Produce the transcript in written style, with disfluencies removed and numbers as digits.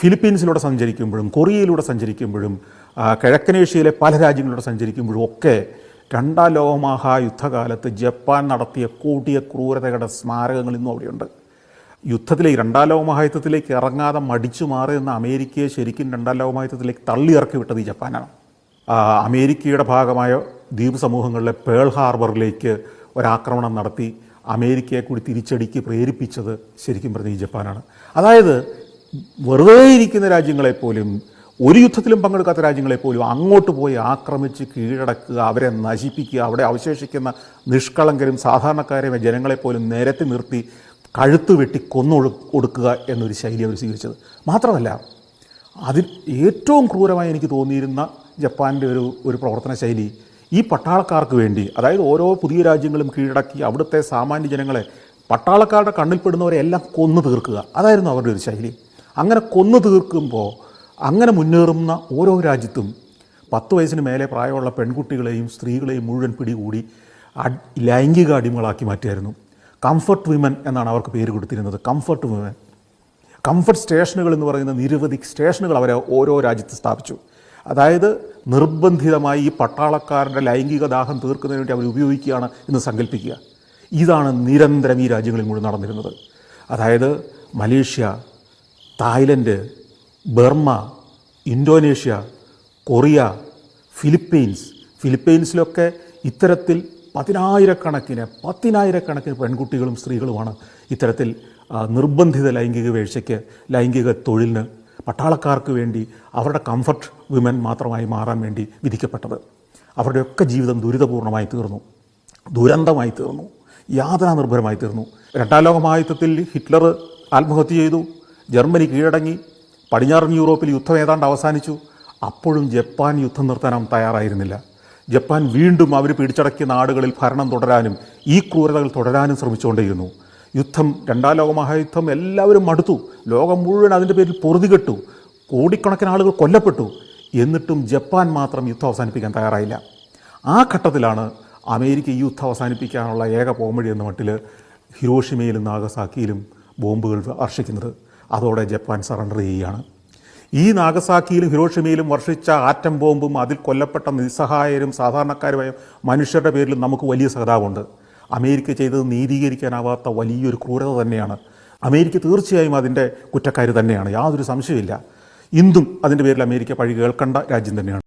ഫിലിപ്പീൻസിലൂടെ സഞ്ചരിക്കുമ്പോഴും കൊറിയയിലൂടെ സഞ്ചരിക്കുമ്പോഴും കിഴക്കനേഷ്യയിലെ പല രാജ്യങ്ങളിലൂടെ സഞ്ചരിക്കുമ്പോഴും ഒക്കെ രണ്ടാം ലോകമഹായുദ്ധകാലത്ത് ജപ്പാൻ നടത്തിയ കൂടിയ ക്രൂരതയുടെ സ്മാരകങ്ങൾ ഇന്നും അവിടെയുണ്ട്. യുദ്ധത്തിലേക്ക് രണ്ടാം ലോകമഹായുദ്ധത്തിലേക്ക് ഇറങ്ങാതെ മടിച്ചു മാറിയെന്ന അമേരിക്കയെ ശരിക്കും രണ്ടാം ലോകമഹായുദ്ധത്തിലേക്ക് തള്ളിയിറക്കി വിട്ടത് ഈ ജപ്പാനാണ്. അമേരിക്കയുടെ ഭാഗമായ ദ്വീപ് സമൂഹങ്ങളിലെ പേൾ ഹാർബറിലേക്ക് ഒരാക്രമണം നടത്തി അമേരിക്കയെ കൂടി തിരിച്ചടിക്ക് പ്രേരിപ്പിച്ചത് ശരിക്കും പറഞ്ഞ ഈ ജപ്പാനാണ്. അതായത് വെറുതെ ഇരിക്കുന്ന രാജ്യങ്ങളെപ്പോലും, ഒരു യുദ്ധത്തിലും പങ്കെടുക്കാത്ത രാജ്യങ്ങളെപ്പോലും അങ്ങോട്ട് പോയി ആക്രമിച്ച് കീഴടക്കുക, അവരെ നശിപ്പിക്കുക, അവിടെ അവശേഷിക്കുന്ന നിഷ്കളങ്കരും സാധാരണക്കാരെയും ജനങ്ങളെപ്പോലും നിരത്തി നിർത്തി കഴുത്ത് വെട്ടി കൊടുക്കുക എന്നൊരു ശൈലി അവർ സ്വീകരിച്ചത്. മാത്രമല്ല, അതിൽ ഏറ്റവും ക്രൂരമായി എനിക്ക് തോന്നിയിരുന്ന ജപ്പാൻ്റെ ഒരു പ്രവർത്തന ശൈലി ഈ പട്ടാളക്കാർക്ക് വേണ്ടി, അതായത് ഓരോ പുതിയ രാജ്യങ്ങളും കീഴടക്കി അവിടുത്തെ സാമാന്യ ജനങ്ങളെ, പട്ടാളക്കാരുടെ കണ്ണിൽപ്പെടുന്നവരെ എല്ലാം കൊന്നു തീർക്കുക, അതായിരുന്നു അവരുടെ ഒരു ശൈലി. അങ്ങനെ കൊന്നു തീർക്കുമ്പോൾ അങ്ങനെ മുന്നേറുന്ന ഓരോ രാജ്യത്തും 10 വയസ്സിന് മേലെ പ്രായമുള്ള പെൺകുട്ടികളെയും സ്ത്രീകളെയും മുഴുവൻ പിടികൂടി ലൈംഗിക അടിമകളാക്കി മാറ്റിയായിരുന്നു. കംഫർട്ട് വിമൻ എന്നാണ് അവർക്ക് പേര് കൊടുത്തിരുന്നത്. Comfort women. കംഫർട്ട് സ്റ്റേഷനുകൾ എന്ന് പറയുന്ന നിരവധി സ്റ്റേഷനുകൾ അവരെ ഓരോ രാജ്യത്ത് സ്ഥാപിച്ചു. അതായത് നിർബന്ധിതമായി ഈ പട്ടാളക്കാരുടെ ലൈംഗിക ദാഹം തീർക്കുന്നതിന് വേണ്ടി അവർ ഉപയോഗിക്കുകയാണ് എന്ന് സങ്കല്പിക്കുക. ഇതാണ് നിരന്തരം ഈ രാജ്യങ്ങളിൽ മുഴുവൻ നടന്നിരുന്നത്. അതായത് Malaysia, Thailand, Burma, Indonesia, Korea, ഫിലിപ്പീൻസിലൊക്കെ ഇത്തരത്തിൽ പതിനായിരക്കണക്കിന് പെൺകുട്ടികളും സ്ത്രീകളുമാണ് ഇത്തരത്തിൽ നിർബന്ധിത ലൈംഗിക വീഴ്ചയ്ക്ക്, ലൈംഗിക തൊഴിലിന് പട്ടാളക്കാർക്ക് വേണ്ടി അവരുടെ കംഫർട്ട് വിമൻ മാത്രമായി മാറാൻ വേണ്ടി വിധിക്കപ്പെട്ടത്. അവരുടെയൊക്കെ ജീവിതം ദുരിതപൂർണമായി തീർന്നു, ദുരന്തമായി തീർന്നു, യാതനാനിർഭരമായി തീർന്നു. രണ്ടാം ലോകമഹായുദ്ധത്തിൽ ഹിറ്റ്ലർ ആത്മഹത്യ ചെയ്തു, ജർമ്മനി കീഴടങ്ങി, പടിഞ്ഞാറൻ യൂറോപ്പിൽ യുദ്ധം ഏതാണ്ട് അവസാനിച്ചു. അപ്പോഴും ജപ്പാൻ യുദ്ധം നിർത്താൻ തയ്യാറായിരുന്നില്ല. ജപ്പാൻ വീണ്ടും അവർ പിടിച്ചടക്കിയ നാടുകളിൽ ഭരണം തുടരാനും ഈ ക്രൂരതകൾ തുടരാനും ശ്രമിച്ചുകൊണ്ടേയിരുന്നു. രണ്ടാം ലോകമഹായുദ്ധം എല്ലാവരും മടുത്തു. ലോകം മുഴുവൻ അതിൻ്റെ പേരിൽ പൊറുതികെട്ടു. കോടിക്കണക്കിന് ആളുകൾ കൊല്ലപ്പെട്ടു. എന്നിട്ടും ജപ്പാൻ മാത്രം യുദ്ധം അവസാനിപ്പിക്കാൻ തയ്യാറായില്ല. ആ ഘട്ടത്തിലാണ് അമേരിക്ക ഈ യുദ്ധം അവസാനിപ്പിക്കാനുള്ള ഏക പോംവഴി എന്ന മട്ടിൽ ഹിരോഷിമയിലും നാഗസാക്കിയിലും ബോംബുകൾ വർഷിക്കുന്നത്. അതോടെ ജപ്പാൻ സറണ്ടർ ചെയ്യുകയാണ്. ഈ നാഗസാക്കിയിലും ഹിരോഷിമയിലും വർഷിച്ച ആറ്റം ബോംബും അതിൽ കൊല്ലപ്പെട്ട നിസ്സഹായരും സാധാരണക്കാരുമായ മനുഷ്യരുടെ പേരിൽ നമുക്ക് വലിയ സഹതാപമുണ്ട്. അമേരിക്ക ചെയ്തത് നീതീകരിക്കാനാവാത്ത വലിയൊരു ക്രൂരത തന്നെയാണ്. അമേരിക്ക തീർച്ചയായും അതിൻ്റെ കുറ്റക്കാരി തന്നെയാണ്, യാതൊരു സംശയമില്ല. ഇന്നും അതിൻ്റെ പേരിൽ അമേരിക്ക പഴി കേൾക്കേണ്ട രാജ്യം തന്നെയാണ്.